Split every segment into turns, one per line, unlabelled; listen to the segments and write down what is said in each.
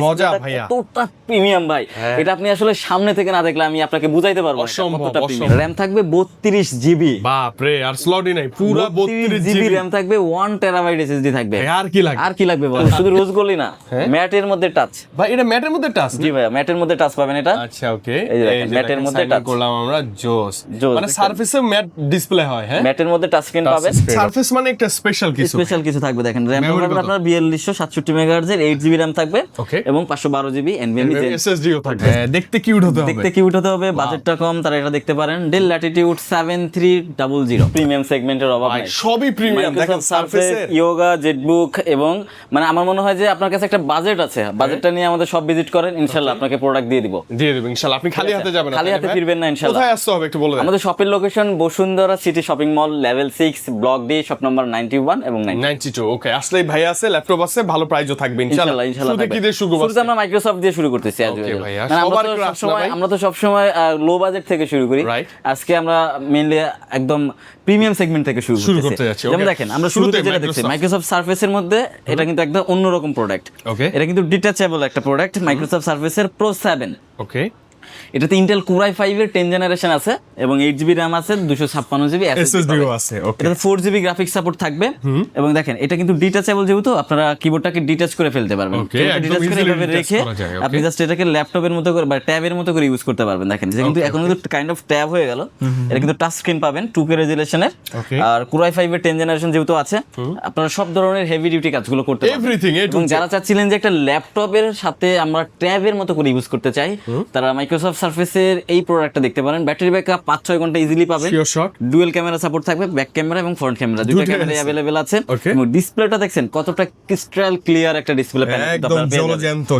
মজা ভাইয়া,
কতটা প্রিমিয়াম ভাই, এটা আপনি আসলে সামনে থেকে না দেখলে আমি আপনাকে বুঝাইতে পারবো না কতটা প্রিমিয়াম। র‍্যাম থাকবে 32 জিবি,
বাপ রে, আর স্লটই নাই, পুরো 32 জিবি
র‍্যাম থাকবে, 1 টেরাবাইট এসএসডি থাকবে।
আর কি লাগে,
আর কি লাগবে বল, শুধু রোজ গোল্ডই না, ম্যাটের মধ্যে টাচ।
ভাই এটা ম্যাটের মধ্যে টাচ?
জি ভাই, ম্যাটের মধ্যে টাচ পাবেন এটা।
আচ্ছা ওকে,
এই যে দেখেন, ম্যাটের মধ্যে টাচ
করলাম আমরা। জোস, মানে সারফেসে ম্যাট ডিসপ্লে হয়। হ্যাঁ,
ম্যাটের মধ্যে টাচ স্ক্রিন পাবেন।
সারফেস মানে একটা স্পেশাল কিছু
থাকবে। দেখেন র‍্যাম পাবেন আপনার 4267 মেগাহার্জ এর 8 জিবি র‍্যাম থাকবে এবং 512 জিবি এনভিএমই
এসএসডি ও থাকবে। দেখতে কিউট হতে হবে,
বাজেটটা কম, তারা এটা দেখতে পারেন। ডেল ল্যাটিটিউড 7300 প্রিমিয়াম সেগমেন্টের অভাব নাই,
সবই প্রিমিয়াম। দেখেন সারফেসের
ইয়োগা, জেটবুক, এবং মানে আমার মনে হয় যে আপনার কাছে একটা বাজেট আছে, বাজেটটা নিয়ে আমাদের সব ভিজিট করেন, ইনশাআল্লাহ আপনাকে প্রোডাক্ট দিয়ে দিব
ইনশাআল্লাহ। আপনি খালি হাতে যাবেন না,
খালি হাতে ফিরবেন না ইনশাআল্লাহ।
কোথায় আসতে হবে একটু বলে দেন।
আমাদের শপের location Bashundhara city shopping mall, level 6, block D, shop number 91 এবং
92। ওকে, আসলেই ভাই আছে, ল্যাপটপ আছে, ভালো প্রাইসও থাকবে ইনশাআল্লাহ। শুরুতে কি দিয়ে শুরু করব?
শুরুতে আমরা মাইক্রোসফট দিয়ে শুরু করতেছি আজ।
ওকে ভাইয়া,
আমরা তো সব সময় লো বাজেট থেকে শুরু করি। আজকে আমরা মেইনলি একদম প্রিমিয়াম সেগমেন্ট থেকে শুরু করতে যাচ্ছি। যেমন দেখেন আমরা শুরুতে যেটা দেখছি মাইক্রোসফট সারফেসের মধ্যে, এটা কিন্তু একদম অন্যরকম প্রোডাক্ট।
ওকে,
এটা কিন্তু ডিটাচেবল একটা প্রোডাক্ট, মাইক্রোসফট সারফেসের প্রো 7।
ওকে,
এটাতে ইন্টেল কোর i5 এর 10 জেনারেশন আছে এবং 8 জিবি র‍্যাম আছে, 256 জিবি
এসএসডিও আছে। ওকে,
এটাতে 4 জিবি গ্রাফিক্স সাপোর্ট থাকবে এবং দেখেন এটা কিন্তু ডিটাচেবল, যেহেতু আপনারা কিবোর্ডটাকে ডিটাচ করে ফেলতে পারবেন। ডিটাচ করে এভাবে রেখে আপনি জাস্ট এটাকে ল্যাপটপের মতো করে বা ট্যাবের মতো করে ইউজ করতে পারবেন। দেখেন যে কিন্তু এখন কিন্তু কাইন্ড অফ ট্যাব হয়ে গেল। এটা কিন্তু টাচ স্ক্রিন পাবেন 2K রেজোলিউশনের, আর কোর i5 এর 10 জেনারেশন যেহেতু আছে, আপনারা সব ধরনের হেভি ডিউটি কাজগুলো করতে পারবেন।
এভরিথিং।
এবং যারা চাচ্ছিলেন যে একটা ল্যাপটপের সাথে আমরা ট্যাবের মতো করে ইউজ করতে চাই, তারা মাইক্রোসফট সারফেসের এই প্রোডাক্টটা দেখতে পারেন। ব্যাটারি ব্যাকআপ 5-6 ঘন্টা ইজিলি পাবেন। ডুয়াল ক্যামেরা সাপোর্ট থাকবে, ব্যাক ক্যামেরা এবং ফ্রন্ট ক্যামেরা দুটো ক্যামেরাই अवेलेबल আছে। এবং ডিসপ্লেটা দেখছেন কতটা ক্রিস্টাল ক্লিয়ার একটা ডিসপ্লে প্যানেল,
একদম জলজ্যান্ত।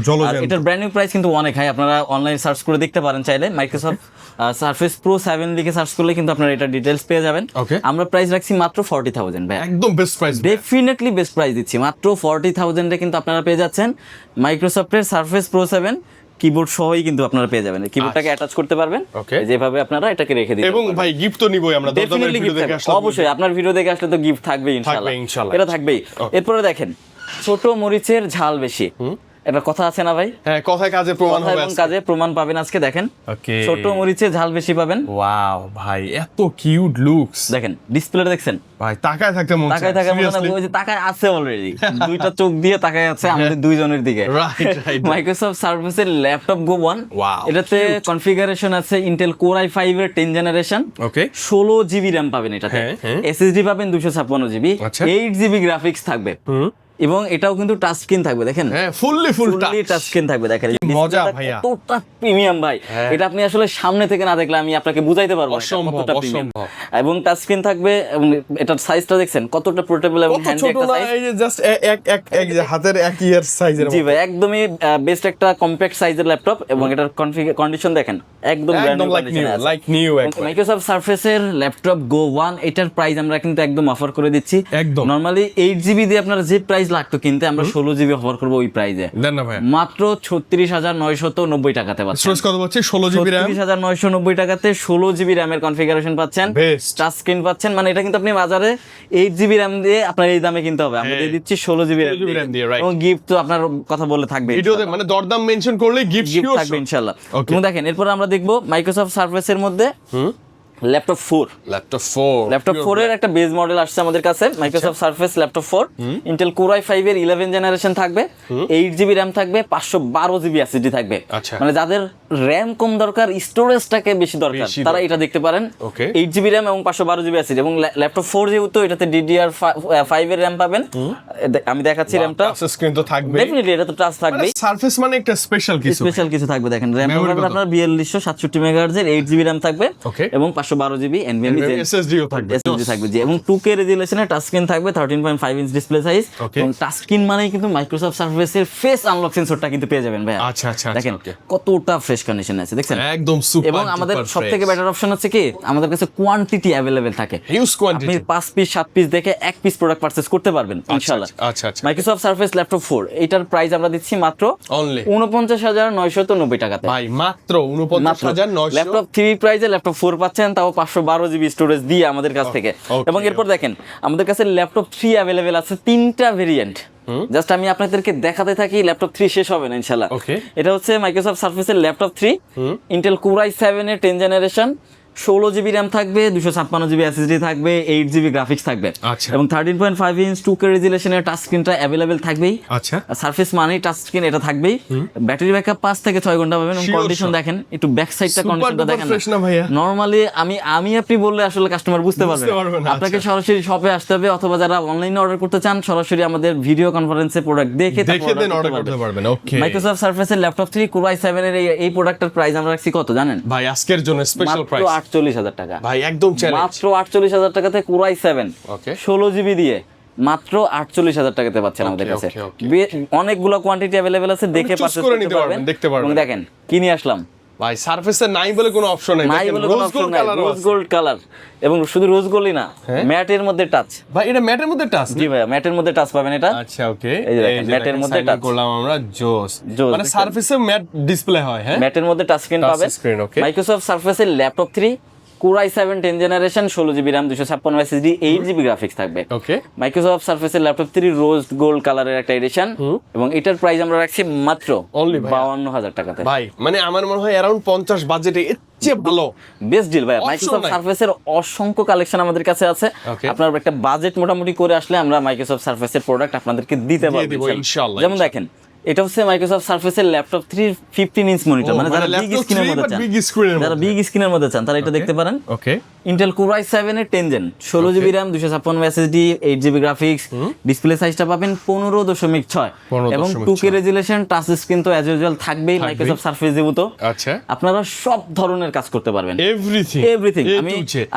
এটার ব্র্যান্ড নিউ প্রাইস কিন্তু অনেক হাই, আপনারা অনলাইন সার্চ করে দেখতে পারেন চাইলে। মাইক্রোসফট সারফেস প্রো 7 লিখে সার্চ করলে কিন্তু আপনারা এটা ডিটেইলস পেয়ে যাবেন। আমরা প্রাইস রাখছি মাত্র 40,000 ভাই,
একদম best price,
definitely best price দিচ্ছি। মাত্র 40,000 এ কিন্তু আপনারা পেয়ে যাচ্ছেন মাইক্রোসফটের সারফেস প্রো 7 কিবোর্ড সহই কিন্তু আপনারা পেয়ে যাবেন। কিবোর্ডটাকে অ্যাটাচ করতে পারবেন, যেভাবে আপনারা এটাকে রেখে দিবেন।
এবং ভাই গিফট তো নিবই আমরা,
ডেফিনেটলি গিফট দেখে আসলে অবশ্যই আপনার ভিডিও দেখে আসলে তো গিফট থাকবেই ইনশাআল্লাহ, এটা থাকবেই। এরপরে দেখেন ছোট মরিচের ঝাল বেশি, এটা কথা আছে না ভাই?
হ্যাঁ, কথায় কাজে প্রমাণ হবে,
কাজে প্রমাণ পাবেন আজকে। দেখেন ছোট মরিচের ঝাল বেশি পাবেন।
ওয়াও ভাই, এত কিউট লুকস।
দেখেন ডিসপ্লেটা দেখছেন
ভাই, তাকায় থাকতে মন চায়,
ওই যে তাকায় আছে অলরেডি, দুইটা চোখ দিয়ে তাকায় আছে আমাদের দুইজনের দিকে। মাইক্রোসফট সার্ফেসের ল্যাপটপ গো 1, এটাতে কনফিগারেশন আছে ইন্টেল কোর i5 এর 10 জেনারেশন।
ওকে,
16 জিবি র‍্যাম পাবেন এটাতে, এসএসডি পাবেন 256 জিবি, 8 জিবি গ্রাফিক্স থাকবে এবং এটাও কিন্তু টাচ স্ক্রিন থাকবে। দেখেন
ফুললি টাচ
স্ক্রিন থাকবে। দেখেন
মজা ভাইয়া,
কতটা প্রিমিয়াম ভাই, এটা আপনি আসলে সামনে থেকে না দেখলে আমি আপনাকে বুঝাইতে পারবো না কতটা প্রিমিয়াম। এবং টাচ স্ক্রিন থাকবে এবং এটার সাইজটা দেখছেন কতটা পোর্টেবল এবং হ্যান্ডি একটা সাইজ,
এই যে জাস্ট এক হাতের এক ইয়ার সাইজের।
জি ভাই, একদমই বেস্ট একটা কম্প্যাক্ট সাইজের ল্যাপটপ এবং এটার কন্ডিশন দেখেন একদম
লাইক নিউ।
মাইক্রোসফট সারফেসের ল্যাপটপ গো 1, এটার প্রাইস আমরা কিন্তু একদম অফার করে দিচ্ছি। নরমালি 8 জিবি দিয়ে আপনারা যে প্রাইস লাগতো কিনতে, আমরা 16 জিবি অফার করব ওই প্রাইসে মাত্র 36,990 টাকাতে পাচ্ছেন।
কত পাচ্ছি? 16 জিবি র‍্যাম,
36,990 টাকাতে 16 জিবি র‍্যামের কনফিগারেশন পাচ্ছেন, টাচ স্ক্রিন পাচ্ছেন। মানে এটা কিন্তু আপনি বাজারে 8 জিবি র‍্যাম দিয়ে আপনার এই দামে কিনতে হবে, আমরা দিয়ে দিচ্ছি 16 জিবি র‍্যাম দিয়ে। এবং গিফট তো আপনার কথা বলে থাকবে
ভিডিওতে, মানে দরদাম মেনশন করলে গিফট
থাকবে ইনশাআল্লাহ। এবং দেখেন এরপর আমরা দেখব মাইক্রোসফট সারফেসের মধ্যে ল্যাপটপ 4 এর একটা বেজ মডেল আসছে আমাদের কাছে, Microsoft surface laptop 4, Intel Core i5 এর 11 জেনারেশন থাকবে, 8 জিবি র‍্যাম থাকবে, 512 জিবি এসএসডি থাকবে। মানে যাদের র‍্যাম কম দরকার, স্টোরেজটাকে বেশি দরকার, তারা এটা দেখতে পারেন। 8 জিবি র‍্যাম এবং 512 জিবি এসএসডি এবং ল্যাপটপ 4 যেহেতু এটাতে DDR5 এর র‍্যাম পাবেন। আমি দেখাচ্ছি র‍্যামটা,
টাচ স্ক্রিন তো থাকবে
ডেফিনেটলি, এটা তো টাচ থাকবে।
সারফেস মানে একটা স্পেশাল কিছু থাকবে।
দেখেন র‍্যাম পাবেন আপনার 4267 মেগাহার্জ এর 8 জিবি র‍্যাম থাকবে এবং 512 জিবি এনভিএমই এসএসডিও থাকবে জি। এবং 2K রেজোলিউশনের টাচ স্ক্রিন থাকবে, 13.5 ইঞ্চ ডিসপ্লে সাইজ। এবং টাচ স্ক্রিন মানেই কিন্তু মাইক্রোসফট সারফেসের ফেস আনলক সেন্সরটা কিন্তু পেয়ে যাবেন ভাই।
আচ্ছা,
দেখেন কতটা ফ্রেশ কন্ডিশন আছে, দেখছেন
একদম সুপার।
এবং আমাদের সবথেকে বেটার অপশন হচ্ছে কি, আমাদের কাছে কোয়ান্টিটি अवेलेबल থাকে,
হিউজ কোয়ান্টিটি।
আপনি 5 পিস 7 পিস দেখে এক পিস প্রোডাক্ট পারচেজ করতে পারবেন ইনশাআল্লাহ।
আচ্ছা।
মাইক্রোসফট সারফেস ল্যাপটপ 4, এটার প্রাইস আমরা দিচ্ছি মাত্র 49,990 টাকাতে
ভাই, মাত্র 49,900।
ল্যাপটপ 3 প্রাইসে ল্যাপটপ 4 পাচ্ছেন, তাও 512 জিবি স্টোরেজ দিয়ে আমাদের কাছ থেকে। এবং এরপর দেখেন আমাদের কাছে ল্যাপটপ 3 अवेलेबल আছে, 3টা ভেরিয়েন্ট। জাস্ট আমি আপনাদেরকে দেখাতে থাকি, ল্যাপটপ 3 শেষ হবে না ইনশাআল্লাহ।
ওকে,
এটা হচ্ছে মাইক্রোসফট সারফেসের ল্যাপটপ 3, ইন্টেল কোর i7 এর 10 জেনারেশন, 16 GB র্যাম থাকবে, 256 GB SSD থাকবে, 8 GB গ্রাফিক্স থাকবে,
আচ্ছা।
এবং 13.5 ইঞ্চ 2K রেজুলেশনের টাচ স্ক্রিনটা অ্যাভেলেবেল থাকবেই।
আচ্ছা,
সারফেস মানেই টাচ স্ক্রিন, এটা থাকবেই। ব্যাটারি ব্যাকআপ 5 থেকে 6 ঘন্টা পাবেন, এবং
Sure,
কন্ডিশন
sure.
দেখেন, একটু ব্যাক সাইডটা কন্ডিশনটা দেখেন
ফ্রেশ না ভাইয়া?
নরমালি আমি আপনি বললে আসলে কাস্টমার বুঝতে পারবে
পারবে না,
না। আপনাকে সরাসরি শপে আসতে হবে, অথবা যারা অনলাইনে অর্ডার করতে চান সরাসরি আমাদের ভিডিও কনফারেন্সে প্রোডাক্ট দেখে
দেন অর্ডার করতে পারবেন। ওকে,
মাইক্রোসফট সারফেসের ল্যাপটপ 3 কোর i7 এর এই প্রোডাক্টটার প্রাইস আমরা রাখছি কত জানেন?
ভাই আজকের জন্য স্পেশাল
মাত্র
প্রাইস
48,000 টাকা।
ভাই, একদম চ্যালেঞ্জ।
মাত্র 48,000 টাকাতে কোর i7
ওকে,
16 GB দিয়ে মাত্র 48,000 টাকাতে পাচ্ছেন আমাদের কাছে। অনেকগুলো কোয়ান্টিটি অ্যাভেলেবেল আছে, দেখে পারচেজ করতে পারবেন,
দেখতে পারবেন।
এবং দেখেন কি নিয়ে আসলাম
ভাই, সারফেসের নাই বলে কোনো অপশন নাই,
নাই বলে কোনো অপশন নাই, রোজ গোল্ড কালার, এবং শুধু রোজ গোল্ডই না, ম্যাটের মধ্যে টাচ।
ভাই এটা ম্যাটের মধ্যে টাচ?
জি ভাই, ম্যাটের মধ্যে টাচ পাবেন এটা।
আচ্ছা, ওকে,
এই যে দেখেন, ম্যাটের মধ্যে টাচ
করলাম আমরা। জোস, মানে
দেখেন।
সারফেসে ম্যাট ডিসপ্লে হয়, হ্যাঁ,
ম্যাটের মধ্যে টাচ স্ক্রিন
Touch
পাবেন।
screen, okay.
মাইক্রোসফট সারফেসের laptop 3 core i7 10 generation, 16 GB RAM, 256 SSD, 8 GB graphics থাকবে।
ওকে,
মাইক্রোসফট সারফেসের ল্যাপটপ 3 রোজ গোল্ড কালারের একটা এডিশন, এবং এটার প্রাইস আমরা রাখছি মাত্র
Only ভাই
52,000 টাকাতে।
ভাই মানে আমার মনে হয় অ্যারাউন্ড 50 বাজেটে এর চেয়ে ভালো
বেস্ট ডিল ভাই।
Option
মাইক্রোসফট
নাই।
সারফেসের অসংখ্য কালেকশন আমাদের কাছে আছে।
Okay.
আপনার একটা বাজেট মোটামুটি করে আসলে আমরা মাইক্রোসফট সারফেসের প্রোডাক্ট আপনাদেরকে দিতে
দিব
পারবো
ইনশাআল্লাহ।
যেমন দেখেন, এটা হচ্ছে মাইক্রোসফট সারফেসের ল্যাপটপ 3 15 ইঞ্চ মনিটর, মানে যারা বিগ স্ক্রিনের মধ্যে চান, যারা বিগ স্ক্রিনের মধ্যে চান তারা এটা দেখতে পারেন।
ওকে,
ইন্টেল কোর i7 এর 10 gen, 16 GB RAM, 256 SSD, 8 GB graphics, display সাইজটা পাবেন 15.6, এবং 2K রেজুলেশন, টাচ স্ক্রিন তো অ্যাজ ইউজুয়াল থাকবেই মাইক্রোসফট সারফেস যেহেতু।
আচ্ছা,
আপনারা সব ধরনের কাজ করতে পারবেন,
এভরিথিং।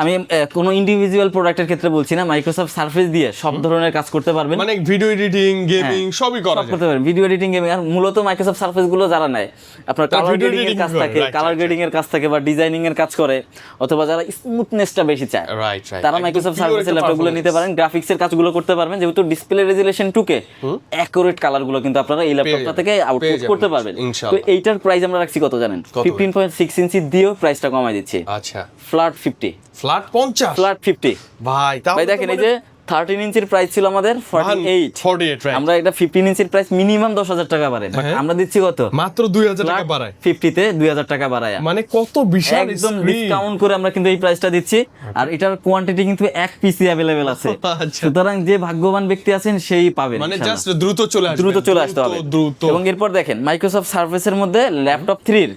আমি কোনো ইন্ডিভিজুয়াল প্রোডাক্টের ক্ষেত্রে বলছি না, মাইক্রোসফট সারফেস দিয়ে সব ধরনের কাজ করতে পারবেন,
মানে ভিডিও এডিটিং, গেমিং সবই করা
সব
যায়।
করতে পারবেন, ভিডিও এডিটিং, গেমিং। আর মূলত মাইক্রোসফট সারফেস গুলো যারা নেয়, আপনার কালার
video
গ্রেডিং এর
editing
কাজ
করে,
থাকে,
right,
কালার
right,
গ্রেডিং এর কাজ থাকে, বা ডিজাইনিং এর কাজ করে, অথবা যারা স্মুথনেসটা বেশি চায়,
রাইট,
তারা মাইক্রোসফট সার্ভিসের ল্যাপটপগুলো নিতে পারেন। গ্রাফিক্সের কাজগুলো করতে পারবেন, যেহেতু ডিসপ্লে রেজুলেশন 2K, অ্যাকুরেট কালারগুলো কিন্তু আপনারা এই ল্যাপটপটা থেকে আউটপুট করতে পারবেন। তো এইটার প্রাইস আমরা রাখছি কত জানেন? 15.6 ইঞ্চি দিয়েও প্রাইসটা কমাই দিচ্ছি।
আচ্ছা,
ফ্ল্যাট 50,
ফ্ল্যাট 50।
ফ্ল্যাট 50
ভাই
ভাই দেখেন, এই যে 13 ইঞ্চির প্রাইস ছিল আমাদের 48,
রাইট,
আমরা এটা 15 ইঞ্চির প্রাইস মিনিমাম 10,000 টাকা বাড়ে, বাট আমরা দিচ্ছি কত?
মাত্র 2000 টাকা বাড়ায়।
50 তে 2000 টাকা বাড়ায়,
মানে কত বিশাল
একদম
স্ক্রিন।
ডিসকাউন্ট করে আমরা কিন্তু এই প্রাইসটা দিচ্ছি। আর এটার কোয়ান্টিটি কিন্তু এক পিসি अवेलेबल আছে,
আচ্ছা।
সুতরাং যে ভাগ্যবান ব্যক্তি আছেন সেই পাবেন।
মানে
ইনশাআল্লাহ।
জাস্ট দ্রুত চলে আসবে,
দ্রুত চলে আসতে হবে।
দ্রুত।
এবং এরপর দেখেন, মাইক্রোসফট সারফেসের মধ্যে ল্যাপটপ 3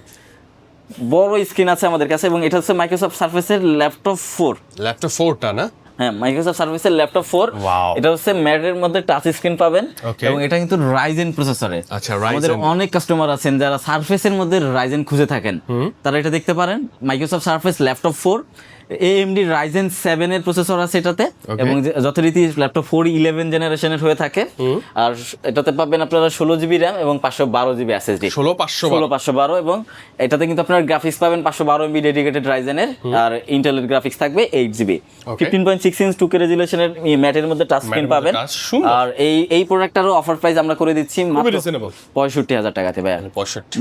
বড় স্ক্রিন আছে আমাদের কাছে, এবং এটা হচ্ছে মাইক্রোসফট সারফেসের ল্যাপটপ 4।
ল্যাপটপ 4টা না?
হ্যাঁ, মাইক্রোসফট সার্ভিসের ল্যাপটপ 4।
Wow.
এটা হচ্ছে ম্যাটের মধ্যে টাচ স্ক্রিন পাবেন,
Okay.
এবং এটা কিন্তু রাইজেন প্রসেসরে।
আচ্ছা,
আমাদের
Ryzen।
অনেক কাস্টমার আছেন যারা সারফেসের মধ্যে রাইজেন খুঁজে থাকেন, তারা এটা দেখতে পারেন। Microsoft surface laptop 4, AMD Ryzen 7 এর প্রসেসর আছে এটাতে, এবং যথারীতি ল্যাপটপ 4 11 জেনারেশনের হয়ে থাকে। আর এটাতে পাবেন আপনারা 16 GB RAM এবং 512 GB SSD, 16512, এবং এটাতে কিন্তু আপনার গ্রাফিক্স পাবেন 512 MB ডেডিকেটেড রাইজেনের, আর ইন্টেলের গ্রাফিক্স থাকবে 8 GB, 15.6 ইঞ্চ 2K রেজুলেশনের ম্যাটের মধ্যে টাচ স্ক্রিন পাবেন। আর এই প্রোডাক্টটারও অফার প্রাইস আমরা করে দিচ্ছি মাত্র 65,000 টাকাতে ভাই,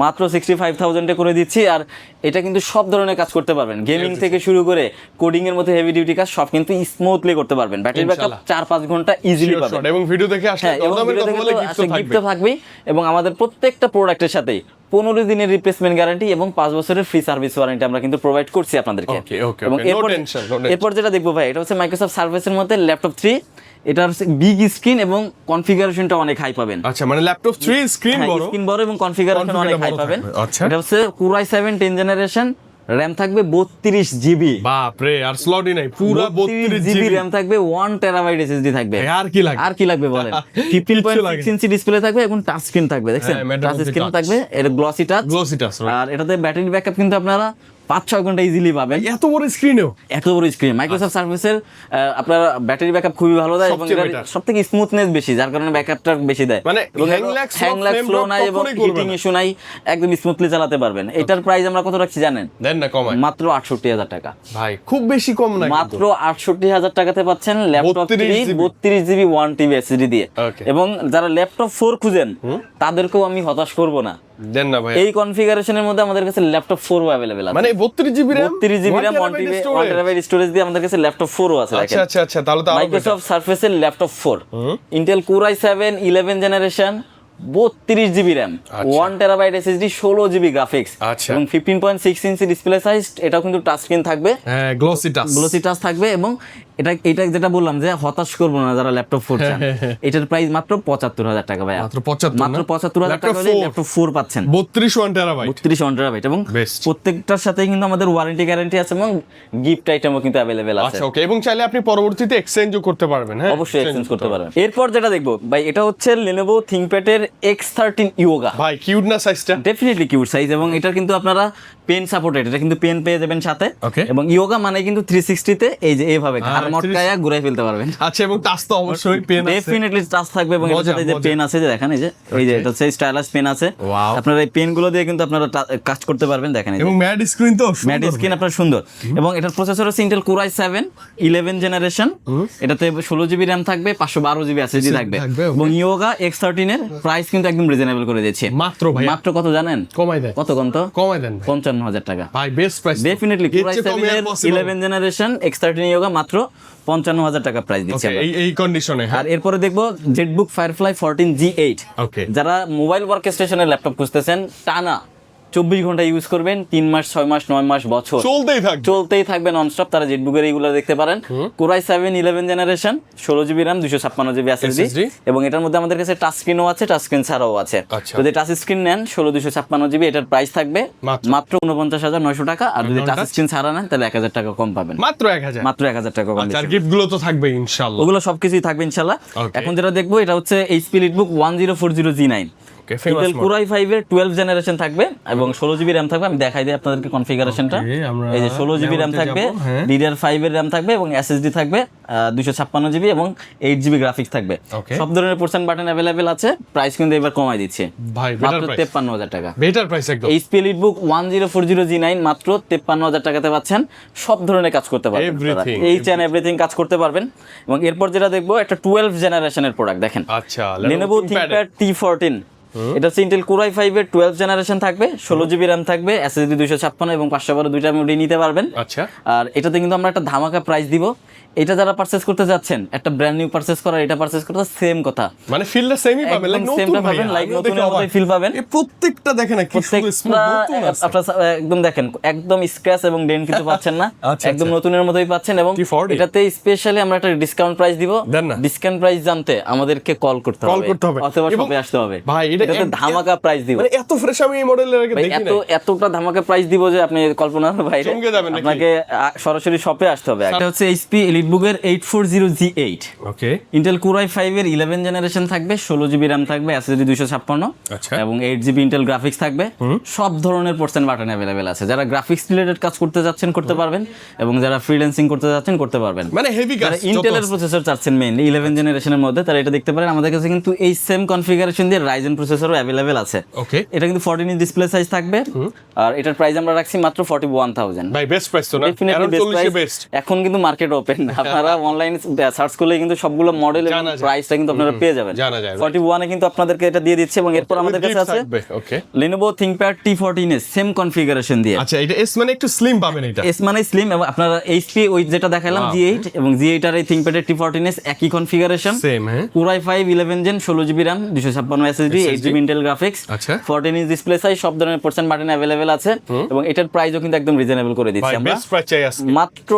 মাত্র 65,000 এ করে দিচ্ছি। আর এটা কিন্তু সব ধরনের কাজ করতে পারবেন, গেমিং থেকে শুরু করে কোডিং এর মধ্যে হেভি ডিউটি কাজ সব কিন্তু স্মুথলি করতে পারবেন। ব্যাটারি ব্যাকআপ 4-5 ঘন্টা ইজিলি পাবেন,
এবং ভিডিও দেখে আসলে
গিফট তো থাকবেই। এবং আমাদের প্রত্যেকটা প্রোডাক্টের সাথেই 15 দিনের রিপ্লেসমেন্ট গ্যারান্টি এবং 5 বছরের ফ্রি সার্ভিস ওয়ারেন্টি আমরা কিন্তু প্রোভাইড করছি আপনাদেরকে। এবং এরপর যেটা দেখবো ভাই, এটা হচ্ছে মাইক্রোসফট সার্ভিসের মধ্যে ল্যাপটপ 3, এটা হচ্ছে বিগ স্ক্রিন এবং কনফিগারেশনটা অনেক হাই পাবেন।
আচ্ছা, মানে ল্যাপটপ 3 স্ক্রিন বড়
এবং কনফিগারেশন অনেক হাই পাবেন।
আচ্ছা,
এটা হচ্ছে কোর i7 10 জেনারেশন, RAM থাকবে 32 GB,
বাপ রে, আর স্লটই নাই, পুরো 32
GB RAM থাকবে, 1 TB SSD থাকবে।
আর কি লাগবে
বলেন? 15.6 ইঞ্চি ডিসপ্লে থাকবে এবং টাচ স্ক্রিন থাকবে, দেখছেন টাচ স্ক্রিন থাকবে, এটা গ্লসি টাচ। আর এটাতে ব্যাটারি ব্যাকআপ কিন্তু আপনারা 5-6 ঘন্টা ইজিলি পাবেন।
এত বড় স্ক্রিনেও
এত বড় স্ক্রিন মাইক্রোসফট সার্ভিসের আপনার ব্যাটারি ব্যাকআপ খুবই ভালো দেয়, এবং সবথেকে স্মুথনেস বেশি, যার কারণে ব্যাকআপটা বেশি দেয়।
মানে হ্যাং ল্যাগ
স্লো নাই এবং হিটিং ইস্যু নাই, একদম স্মুথলি চালাতে পারবেন। এটার প্রাইস আমরা কত রাখছি জানেন?
দেন না, কমাই।
মাত্র 68,000 টাকা।
ভাই খুব বেশি কম না,
মাত্র 68,000 টাকাতে পাচ্ছেন ল্যাপটপ 32 GB 1 TB SSD দিয়ে। এবং যারা ল্যাপটপ 4 খুঁজেন তাদেরকেও আমি হতাশ করব না।
দেন না ভাই,
এই কনফিগারেশনের মধ্যে আমাদের কাছে ল্যাপটপ 4 অ্যাভেলেবেল আছে,
মানে 32GB RAM
32GB RAM 1TB storage দিয়ে আমাদের কাছে ল্যাপটপ 4 আছে।
আচ্ছা আচ্ছা আচ্ছা, তাহলে তো
মাইক্রোসফট সারফেসের laptop 4, Intel core i7 11 generation, 32GB RAM, 1TB SSD, 16GB graphics এবং 15.6 ইঞ্চি ডিসপ্লে সাইজ। এটাও কিন্তু টাচ স্ক্রিন থাকবে,
হ্যাঁ গ্লোসি টাচ
থাকবে। এবং এটা যেটা বললাম যে হতাশ করবো না যারা ল্যাপটপ 4 চান, এটার প্রাইস মাত্র 75,000 টাকা ভাই, মাত্র 75,000 টাকা হলে ল্যাপটপ 4 পাচ্ছেন, 32 1TB এবং প্রত্যেকটার সাথে কিন্তু আমাদের ওয়ারেন্টি গ্যারান্টি আছে এবং গিফট আইটেমও কিন্তু अवेलेबल আছে।
আচ্ছা ওকে, এবং চাইলে আপনি পরবর্তীতে এক্সচেঞ্জও করতে পারবেন। হ্যাঁ
অবশ্যই এক্সচেঞ্জ করতে পারবেন। এরপর যেটা দেখবো ভাই, এটা হচ্ছে Lenovo ThinkPad এর X13 Yoga।
ভাই কিউট না সাইজটা?
ডেফিনেটলি কিউট সাইজ, এবং এটা কিন্তু আপনারা পেন সাপোর্টেড, এটা কিন্তু পেন পেয়ে যাবেন সাথে। এবং ইয়োগা মানে কিন্তু 360 তে এই যে এইভাবে ঘাড় মটকায়া ঘুরে ফেলতে পারবেন।
আচ্ছা, এবং টাচ তো অবশ্যই পেন আছে,
ডেফিনেটলি টাচ থাকবে। এবং এর সাথে যে পেন আছে, যে দেখেন এই যে এটা হচ্ছে স্টাইলাস পেন আছে। আপনারা এই পেন গুলো দিয়ে কিন্তু আপনারা কাজ করতে পারবেন। দেখেন
এবং ম্যাট স্ক্রিন তো
ম্যাট স্ক্রিন আপনার সুন্দর। এবং এটার প্রসেসর হচ্ছে ইন্টেল কোর i7 11 জেনারেশন, এটাতে 16GB RAM থাকবে, 512GB SSD থাকবে। এবং ইয়োগা X13 এর প্রাইস কিন্তু একদম রিজনেবল করে দিয়েছে। মাত্র কত জানেন?
কমাই দেন।
কত কমাই দেন? 55,000 টাকা
ভাই, best price
definitely. Core i7 এর 11 জেনারেশন X13 ইয়োগা মাত্র 55,000 টাকা প্রাইস দিচ্ছি
এই কন্ডিশনে।
আর এরপরে দেখবো জেটবুক ফায়ারফ্লাই 14G8। যারা মোবাইল ওয়ার্ক স্টেশনের ল্যাপটপ খুঁজতেছেন, টানা 24 ঘন্টা ইউজ করবেন, 3 মাস 6 মাস 9 মাস বছর চলতেই থাকবে ননস্টপ, তারা জেটবুকের এইগুলো দেখতে পারেন। Core i7 11 generation, 16GB RAM, 256GB SSD। এবং এটার মধ্যে আমাদের কাছে টাচ স্ক্রিনও আছে, টাচ স্ক্রিন ছাড়াও আছে। যদি টাচ স্ক্রিন নেন 16 256GB, এটার প্রাইস থাকবে মাত্র 49,900 টাকা। আর যদি টাচ স্ক্রিন ছাড়া নেন তাহলে 1,000 টাকা কম পাবেন, মাত্র 1,000 টাকা কম।
আর গিফট গুলো তো থাকবে ইনশাআল্লাহ,
ওগুলো সবকিছুই থাকবে ইনশাআল্লাহ। এখন যেটা দেখবো, এটা হচ্ছে HP EliteBook 1040G9, Intel Core i5 এর 12 জেনারেশন থাকবে এবং 16GB RAM থাকবে। আমি দেখাই দিই আপনাদেরকে কনফিগারেশনটা। এই যে 16GB RAM থাকবে, DDR5 এর RAM থাকবে এবং SSD থাকবে 256GB এবং 8GB গ্রাফিক্স থাকবে। সব ধরনের পোর্শন বাটন अवेलेबल আছে। প্রাইস কিন্তু এবার কমাই দিচ্ছে মাত্র 53,000 টাকা। বেটার প্রাইস একদম। HP EliteBook 1040G9 মাত্র 53,000 টাকাতে পাচ্ছেন। সব ধরনের কাজ করতে পারবেন, এইচ এন্ড এভরিথিং কাজ করতে পারবেন। এবং এরপর যেটা দেখবো, একটা 12 জেনারেশনের প্রোডাক্ট দেখেন। আচ্ছা, Lenovo ThinkPad T14। এটা হচ্ছে ইন্টেল কোর i5 এর 12 জেনারেশন থাকবে, 16GB RAM থাকবে, SSD 256 এবং 512 দুইটা মোডে নিতে পারবেন। আচ্ছা, আর এটাতে কিন্তু আমরা একটা ধামাকা প্রাইস দিব। এটা যারা পারচেজ করতে যাচ্ছেন, একটা ব্র্যান্ড নিউ পারচেজ করা, এটা পারচেজ করতে সেম কথা, মানে ফিলটা সেমই পাবেন, লাইক নতুন পাবেন, লাইক নতুনের মতোই ফিল পাবেন। এই প্রত্যেকটা দেখেন কি স্মুথ নতুন আছে, আপনারা একদম দেখেন, একদম স্ক্র্যাচ এবং ডেন্ট কিছু পাচ্ছেন না, একদম নতুনের মতোই পাচ্ছেন। এবং এটাতে স্পেশালি আমরা একটা ডিসকাউন্ট প্রাইস দিব। ডিসকাউন্ট প্রাইস জানতে আমাদেরকে কল করতে হবে অথবা শপে আসতে হবে। ভাই, এটাতে ধামাকা প্রাইস দিব, মানে এত ফ্রেশ আমি এই মডেলের আগে দেখি না, এতটা ধামাকা প্রাইস দিব যে আপনি কল্পনার বাইরে চমকে যাবেন। আপনাকে সরাসরি শপে আসতে হবে। এটা হচ্ছে HP EliteBook এর 840G8। ওকে, ইন্টেল কোর i5 এর 11 জেনারেশন থাকবে, 16GB RAM থাকবে, SSD 256 এবং 8GB ইন্টেল গ্রাফিক্স থাকবে। সব ধরনের পোর্শন বাটন अवेलेबल আছে। যারা গ্রাফিক্স রিলেটেড কাজ করতে যাচ্ছেন করতে পারবেন, এবং যারা ফ্রিল্যান্সিং করতে যাচ্ছেন করতে পারবেন। মানে হেভি কাজ, ইন্টেলের প্রসেসর চাচ্ছেন মেইনলি 11 জেনারেশনের মধ্যে, তারা এটা দেখতে পারেন। আমাদের কাছে কিন্তু এই সেম কনফিগারেশন দিয়ে রাইজেন প্রসেসরও अवेलेबल আছে। ওকে, এটা কিন্তু 14 ইঞ্চ ডিসপ্লে সাইজ থাকবে। আর এটার প্রাইস আমরা রাখছি মাত্র 41,000। ভাই, বেস্ট প্রাইস তো না? Definitely best. এখন কিন্তু মার্কেট ওপেন, আপনারা অনলাইন সার্চ করলে কিন্তু সবগুলো মডেলের প্রাইসটা কিন্তু আপনারা পেয়ে যাবেন। 41 এ কিন্তু আপনাদেরকে এটা দিয়ে দিচ্ছে। এবং এরপর আমাদের কাছে আছে Lenovo ThinkPad T14 এর সেম কনফিগারেশন দিয়ে। আচ্ছা, এটা S মানে একটু স্লিম পাবেন, এটা S মানে স্লিম। এবং আপনারা HP ওই যেটা দেখালাম G8 এবং G8 আর এই ThinkPad এর T14 এর একই কনফিগারেশন, সেম। হ্যাঁ, core i5 11 gen, 16GB RAM, 256 SSD, 8GB Intel graphics, 14 inch display size, সব ধরনের পোর্শন বাটন अवेलेबल আছে। এবং এটার প্রাইসও কিন্তু একদম রিজনেবল করে দিচ্ছি আমরা। বেস্ট প্রাইস চাই আছে মাত্র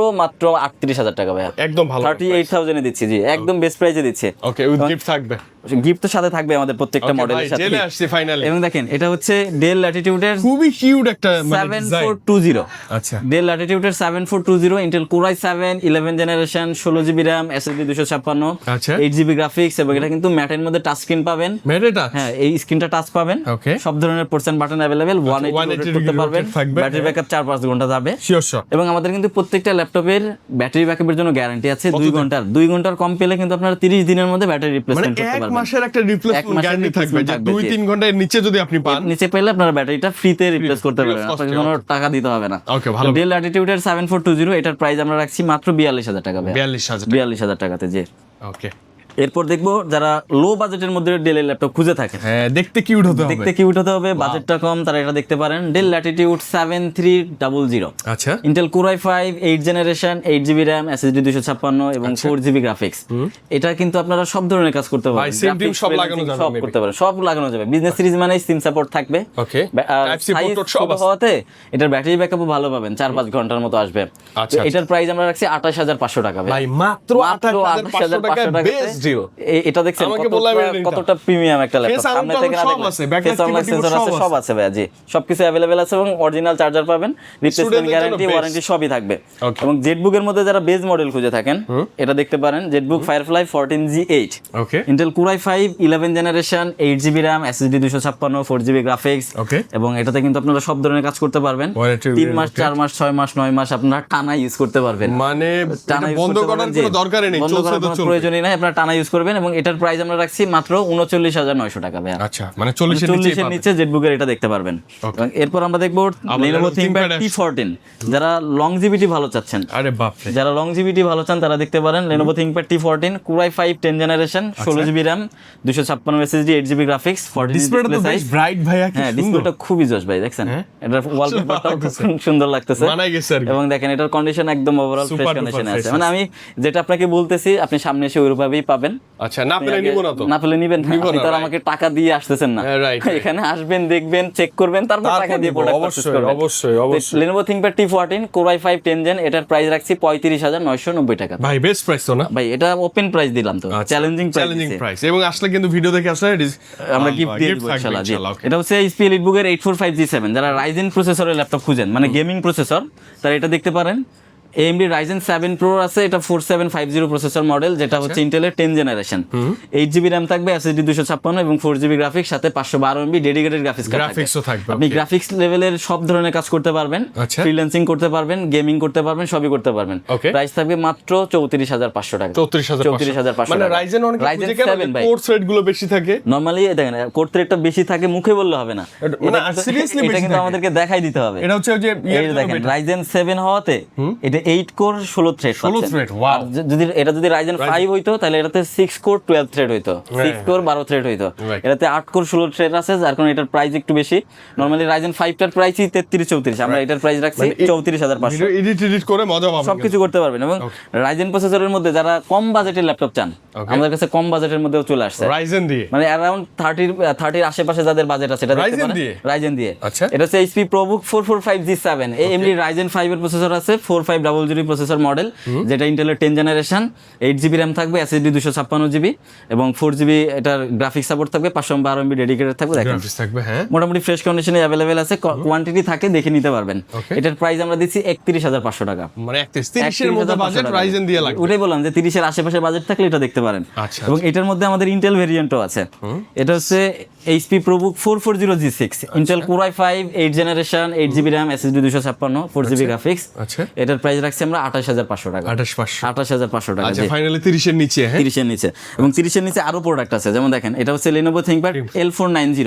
38,000 টাকা ভাই, একদম ভালো 38,000 এ দিচ্ছি। জি, একদম বেস্ট প্রাইসে দিচ্ছে। ওকে, উইথ গিফট থাকবে, গিফট তো সাথে থাকবে আমাদের প্রত্যেকটা মডেলের সাথে। চলে আসছে ফাইনালি। এবং দেখেন, এটা হচ্ছে ডেল ল্যাটিটিউড এর খুবই কিউট একটা 7420। আচ্ছা, ডেল ল্যাটিটিউড এর 7420, Intel core i7 11 generation, 16GB RAM, SSD 256, 8GB graphics. এবং এটা কিন্তু ম্যাটের মধ্যে টাচ স্ক্রিন পাবেন। ম্যাটে টাচ? হ্যাঁ, এই স্ক্রিনটা টাচ পাবেন। ওকে, সব ধরনের পোর্শন বাটন अवेलेबल, 180 করতে পারবেন। ব্যাটারি ব্যাকআপ 4-5 ঘন্টা যাবে শিওর। এবং আমাদের কিন্তু প্রত্যেকটা ল্যাপটপের ব্যাটারি ব্যাকআপের জন্য গ্যারান্টি আছে 2 ঘন্টার কম পেলে কিন্তু আপনারা 30 দিনের মধ্যে ব্যাটারি রিপ্লেসমেন্ট করতে পারবেন। মাসের একটা রিপ্লেসমেন্ট গ্যারান্টি থাকবে, যে 2-3 ঘন্টার নিচে যদি আপনি পান, নিচে পেলে আপনারা ব্যাটারিটা ফ্রিতে রিপ্লেস করতে পারবেন, আপনাকে কোনো টাকা দিতে হবে না। ওকে, ভালো। ডেল ল্যাটিটিউড এর 7420, এটার প্রাইস আমরা রাখছি মাত্র 42,000 টাকা ভাই। 42,000 টাকাতে। জি, ওকে। এরপর দেখবো যারা লো বাজেটের মধ্যে ডেলের ল্যাপটপ খুঁজে থাকে,
হ্যাঁ দেখতে কিউট হতে হবে,
দেখতে কিউট হতে হবে, বাজেটটা কম, তারা এটা দেখতে পারেন। ডেল ল্যাটিটিউড 7300,
আচ্ছা
Intel Core i5 8 generation, 8GB RAM, SSD 256 এবং 4GB গ্রাফিক্স। এটা কিন্তু আপনারা সব ধরনের কাজ করতে পারবেন,
সিম টিম সব লাগানো যাবে,
সব করতে পারেন, সব লাগানো যাবে। বিজনেস সিরিজ মানে সিম সাপোর্ট থাকবে,
ওকে টাইপ সি পোর্ট সব আছে।
হওয়াতে এটার ব্যাটারি ব্যাকআপও ভালো পাবেন, 4-5 ঘন্টার মতো আসবে।
আচ্ছা,
এটার প্রাইস আমরা রাখছি 28500 টাকা।
ভাই মাত্র 28500 টাকা বেস্ট ডিল।
এটা দেখছেন কতটা প্রিমিয়াম একটা ল্যাপটপ, সামনে থেকে না দেখলে সব আছে ভাই, জি সবকিছু अवेलेबल আছে এবং অরিজিনাল চার্জার পাবেন, রিপ্লেসমেন্ট গ্যারান্টি, ওয়ারেন্টি সবই থাকবে। এবং জেটবুক এর মধ্যে যারা বেজ মডেল খুঁজে থাকেন এটা দেখতে পারেন, Jetbook Firefly 14G8,
okay
Intel Core i5 11 generation, 8GB RAM, SSD 256, 4GB graphics.
Okay
এবং এটাতে কিন্তু আপনারা সব ধরনের কাজ করতে পারবেন, 3 মাস 4 মাস 6 মাস 9 মাস আপনারা টানা ইউজ করতে পারবেন,
মানে বন্ধ করার কোনো দরকারই নেই, চলছে তো চলবে,
প্রয়োজনই নাই, আপনারা টানা ইউজ করবেন। এবং এটার প্রাইস আমরা রাখছি মাত্র 39900 টাকা ভাই।
আচ্ছা মানে 40 এর
নিচে জেটবুকের এটা দেখতে পারবেন। এবং এরপর আমরা দেখবো Lenovo ThinkPad T14, যারা লংজিভিটি ভালো চাচ্ছেন,
আরে বাপ রে,
যারা লংজিভিটি ভালো চান তারা দেখতে পারেন Lenovo ThinkPad T14 Core i5 10 generation, 16GB RAM, 256 SSD, 8GB graphics, 14
ডিসপ্লেটা তো বেশ ব্রাইট ভাইয়া, কি
হ্যাঁ
সুন্দর,
ডিসপ্লেটা খুবই জোশ ভাই, দেখছেন এটার ওয়ালপেপারটাও সুন্দর লাগতেছে,
মানাই গেছে আর কি।
এবং দেখেন এটার কন্ডিশন একদম ওভারঅল ফ্রেশ কন্ডিশনে আছে। মানে আমি যেটা আপনাকে বলতেছি আপনি সামনে এসে ওইভাবেই পাবেন।
আচ্ছা না পেলে নিব না তো,
না পেলে নিবেন না, আপনি তো আমাকে টাকা দিয়ে আসতেছেন না, এখানে আসবেন, দেখবেন, চেক করবেন, তারপর টাকা দিয়ে প্রোডাক্ট পারচেজ করবেন।
অবশ্যই অবশ্যই।
Lenovo ThinkPad T14 Core i5 10 Gen, এটার প্রাইস রাখছি 35990 টাকা।
ভাই বেস্ট প্রাইস তো না
ভাই, এটা ওপেন প্রাইস দিলাম তো, চ্যালেঞ্জিং
প্রাইস, এবং আসলে কিন্তু ভিডিও দেখে আসলে
আমরা গিফট দিয়ে দিব ইনশাআল্লাহ। এটা হচ্ছে HP EliteBook এর 845G7, যারা Ryzen প্রসেসরের ল্যাপটপ খুঁজেন, মানে গেমিং প্রসেসর, তারা এটা দেখতে পারেন। AMD Ryzen 7 Pro আছে, এটা 4750 প্রসেসর মডেল, যেটা হচ্ছে ইন্টেলের 10 জেনারেশন, 8GB RAM থাকবে, SSD 256 এবং 4GB গ্রাফিক্স, সাথে 512MB ডেডিকেটেড গ্রাফিক্স কার্ড থাকবে। আপনি গ্রাফিক্স লেভেলের সব ধরনের কাজ করতে পারবেন, ফ্রিল্যান্সিং করতে পারবেন, গেমিং করতে পারবেন, সবই করতে পারবেন। প্রাইস থাকবে মাত্র 34500 টাকা।
34500 মানে Ryzen অনেক বুঝে কেন কোর থ্রেড গুলো বেশি থাকে,
নরমালি দেখেন কোর থ্রেডটা বেশি থাকে, মুখে বললে হবে না,
মানে সিরিয়াসলি
এটা কিন্তু আমাদেরকে দেখাই দিতে হবে।
এটা হচ্ছে যে
দেখেন Ryzen 7 হওয়াতে এটা 8 কোর 16 থ্রেড,
16 থ্রেড, ওয়াও।
যদি Ryzen 5 হইতো তাহলে এটাতে 6 কোর 12 থ্রেড হইতো, 6 কোর 12 থ্রেড হইতো, এটাতে 8 কোর 16 থ্রেড আছে, যার কারণে এটার প্রাইস একটু বেশি। নরমালি Ryzen 5 টার প্রাইসই 33-34, আমরা এটার প্রাইস রাখছি 34500।
এডিট করে মজা পাবেন,
সবকিছু করতে পারবেন। এবং Ryzen প্রসেসরের মধ্যে যারা কম বাজেটের ল্যাপটপ চান, আমাদের কাছে কম বাজেটের মধ্যেও চলে আসছে
Ryzen দিয়ে,
মানে अराउंड 30 আশেপাশে যাদের বাজেট আছে, এটা দেখতে পারেন Ryzen দিয়ে।
আচ্ছা,
এটা হচ্ছে HP ProBook 445G7, AMD Ryzen 5 এর প্রসেসর আছে, 4500 প্রসেসর মডেল, যেটা ইন্টেলের 10 জেনারেশন, 8GB RAM থাকবে, SSD 256GB এবং 4GB এটার গ্রাফিক্স সাপোর্ট থাকবে, 512MB ডেডিকেটেড থাকবে। দেখেন
গ্রাফিক্স থাকবে, হ্যাঁ
মোটামুটি ফ্রেশ কন্ডিশনে अवेलेबल আছে, কোয়ান্টিটি থাকে, দেখে নিতে পারবেন। এটার প্রাইস আমরা দিচ্ছি 31500 টাকা,
মানে 31-30 এর মধ্যে বাজেট Ryzen দিয়ে লাগবে।
ওটাই বললাম যে 30 এর আশেপাশে বাজেট থাকলে এটা দেখতে পারেন। এবং এটার মধ্যে আমাদের ইন্টেল ভেরিয়েন্টও আছে, এটা হচ্ছে HP ProBook 440G6, Intel Core i5 8 generation, 8GB RAM, SSD 256, 4GB graphics.
আচ্ছা,
এটার প্রাইস রাখছি আমরা 28500 টাকা।
28500
টাকা।
আচ্ছা, ফাইনালি 30 এর নিচে, হ্যাঁ
30 এর নিচে। এবং 30 এর নিচে আরো প্রোডাক্ট আছে, যেমন দেখেন এটা হচ্ছে Lenovo ThinkPad L490,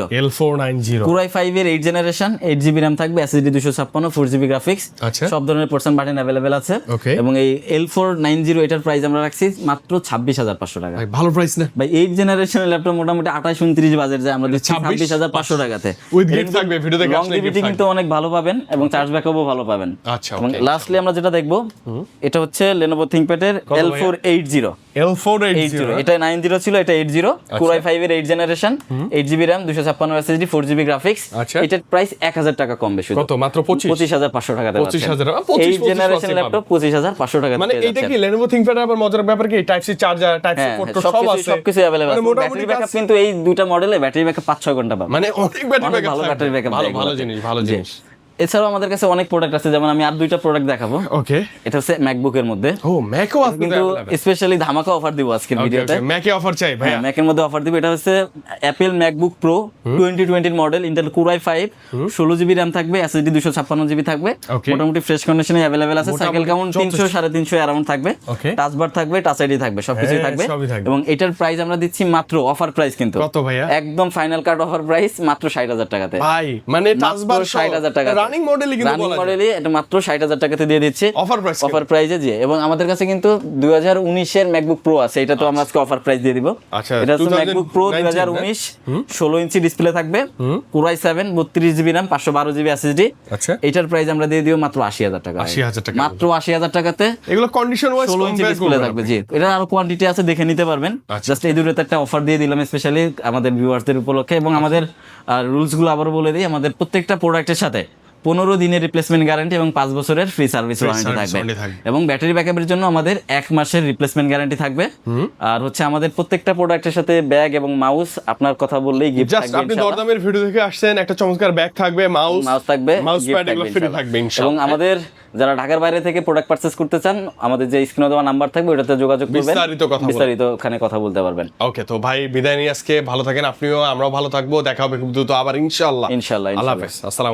Core i5 এর 8 জেনারেশন, 8GB RAM থাকবে, SSD 256, 4GB গ্রাফিক্স, সব ধরনের পোর্শন বাটন अवेलेबल আছে। এবং এই L490 এটার প্রাইস আমরা রাখছি মাত্র 26500 টাকা।
ভাই ভালো প্রাইস না
ভাই, 8 জেনারেশনের ল্যাপটপ মোটামুটি 28-29 বাজেট যায়, আমরা দিচ্ছি 26500 টাকাতে।
উইথ গিফট থাকবে, ভিডিও দেখে আসলে
লংজিভিটি কিন্তু অনেক ভালো পাবেন এবং চার্জ ব্যাকআপও ভালো পাবেন।
আচ্ছা,
এবং লাস্টলি আমরা যেটা দেখবো এটা হচ্ছে Lenovo ThinkPad এর L480, এটা 90 ছিল, এটা 80, Core i5 এর 8 generation, 8GB RAM, 256 SSD, 4GB graphics. এটার প্রাইস 1000 টাকা কম বেশি,
কত মাত্র
25500 টাকাতে পাচ্ছেন।
25
জেনারেশন ল্যাপটপ 25500 টাকা।
মানে এটা কি Lenovo ThinkPad আবার মজার ব্যাপার কি type C charger, type C port সব আছে,
সবকিছু अवेलेबल আছে। ব্যাটারি ব্যাকআপ কিন্তু এই দুইটা মডেলে ব্যাটারি ব্যাকআপ 5-6 ঘন্টা পাবেন,
মানে অনেক ব্যাটারি ব্যাকআপ, ভালো জিনিস।
এছাড়াও আমাদের কাছে অনেক প্রোডাক্ট আছে, যেমন আমি আর দুইটা প্রোডাক্ট দেখাবো।
ওকে,
এটা হচ্ছে ম্যাকবুক এর মধ্যে।
ও ম্যাকও আছে,
কিন্তু স্পেশালি ধামাকা অফার দিব আজকের ভিডিওতে।
ম্যাকে অফার চাই ভাই,
ম্যাকের মধ্যে অফার দিব। এটা হচ্ছে Apple MacBook Pro 2020 model, Intel Core i5, 16GB RAM থাকবে, SSD 256GB থাকবে, মোটামুটি ফ্রেশ কন্ডিশনে अवेलेबल আছে। সাইকেল কাউন্ট 300-350 অ্যারাউন্ড থাকবে, টাচ বার থাকবে, টাচ আইডি থাকবে, সবকিছুই থাকবে। এবং এটার প্রাইস আমরা দিচ্ছি মাত্র অফার প্রাইস, কিন্তু
কত ভাইয়া?
একদম ফাইনাল কাট অফার প্রাইস মাত্র 60000 টাকাতে।
ভাই মানে টাচ বার
60000 টাকা,
রান রানিং মডেলই কিন্তু
রানিং
বলা যায়।
মডেলই এটা মাত্র 60,000 টাকাতে দিয়ে দিচ্ছি
অফার প্রাইস
অফার প্রাইজে জি। এবং আমাদের কাছে কিন্তু 2019 এর ম্যাকবুক প্রো আছে, এটা তো আমরা আজকে অফার প্রাইস দিয়ে দিব।
আচ্ছা,
এটা হচ্ছে
2019
ম্যাকবুক প্রো 2019 16 ইঞ্চি ডিসপ্লে থাকবে, Core i7 32 GB RAM 512 GB SSD.
আচ্ছা,
এটার প্রাইস আমরা দিয়ে দিব মাত্র 80,000 টাকা।
80,000 টাকা,
মাত্র 80,000 টাকাতে
এগুলো কন্ডিশন ওয়াইজ
16 ইঞ্চি ডিসপ্লে থাকবে জি। এটা আরো কোয়ান্টিটি আছে, দেখে নিতে পারবেন।
আচ্ছা।
জাস্ট এই দুটোতে একটা অফার দিয়ে দিলাম স্পেশালি আমাদের ভিউয়ারদের উপলক্ষে। এবং আমাদের রুলস গুলো আবারও বলে দিই, আমাদের প্রত্যেকটা প্রোডাক্টের সাথে 15 দিনের রিপ্লেসমেন্ট গ্যারান্টি এবং 5 বছরের ফ্রি সার্ভিস ওয়ারেন্টি
service
থাকবে।
warranty থাকবে।
এবং ব্যাটারি ব্যাকআপের জন্য আমাদের 1 মাসের রিপ্লেসমেন্ট গ্যারান্টি থাকবে। আর হচ্ছে আমাদের প্রত্যেকটা প্রোডাক্টের সাথে ব্যাগ এবং মাউস আপনার কথা বললেই গিফট
জাস্ট
থাকবে
আপনি
ইনশাআল্লাহ।
দরদামের ভিডিও থেকে আসছেন, একটা চমৎকার ব্যাগ থাকবে, মাউস
থাকবে,
মাউস
gift
প্যাড এগুলো
থাকবে
ফ্রি
ইনশাআল্লাহ।
থাকবে
এবং
ইনশাআল্লাহ।
আমাদের যারা ঢাকার বাইরে থেকে প্রোডাক্ট পারচেজ করতে চান, আমাদের যে স্ক্রিনে দেওয়া নাম্বার থাকবে ওটাতে যোগাযোগ করবেন,
বিস্তারিত কথা বলবেন।
বিস্তারিত ওখানে কথা বলতে পারবেন।
ওকে, তো ভাই বিদায় নিয়ে আজকে ভালো থাকেন, আপনিও আমরাও ভালো থাকবো, দেখা হবে খুব দ্রুত আবার ইনশাআল্লাহ।
ইনশাআল্লাহ,
আল্লাহ
ইনশাআল্লাহ।
হাফেজ, আসসালামু